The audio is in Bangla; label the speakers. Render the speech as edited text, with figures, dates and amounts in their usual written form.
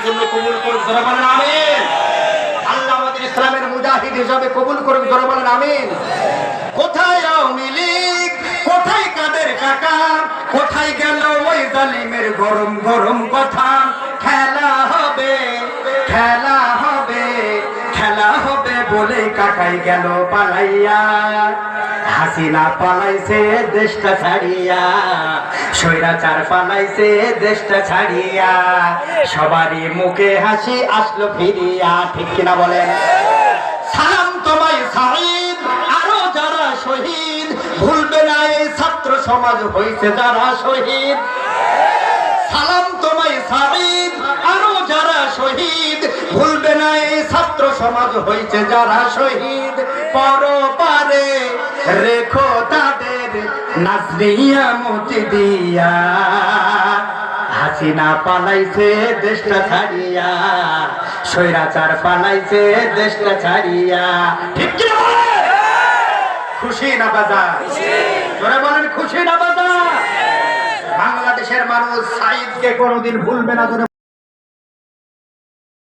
Speaker 1: জন্য কবুল করুক, জোরে বলেন আমিন। আল্লাহ আমাদের ইসলামের মুজাহিদ হিসাবে কবুল করুক, জোরে বলেন আমিন। কোথায় আওয়ামী লীগ, কোথায় কাদের কাকা, কোথায় গেল ওই জালিমের গরম গরম কথা? খেলা হবে, খেলা হবে, খেলা হবে বলে কাকাই গেল পালাইয়া। হাসিনা পালাইছে দেশটা ছাড়িয়া, স্বৈরাচার পালাইছে দেশটা ছাড়িয়া, সবারই মুখে হাসি আসলো ফিরিয়া। ঠিক কিনা বলেন? সালাম তোমায় সাঈদ, আরো যারা শহীদ, ভুলবে না এই ছাত্র সমাজ হইছে যারা শহীদ। সালাম তোমায় সাঈদ, আরো যারা শহীদ, ভুলবে না এই ছাত্র সমাজ হইছে যারা শহীদ। পরপারে রেখো তাদের নাজরিয়া মতি দিয়া, হাসিনা পালাইছে দেশটা ছাড়িয়া, স্বৈরাচার পালাইছে দেশটা ছাড়িয়া। ঠিক কি না? খুশি না বাজার? জোরে বলেন খুশি না বাজার? বাংলাদেশের মানুষ সাঈদকে কোনোদিন ভুলবে না।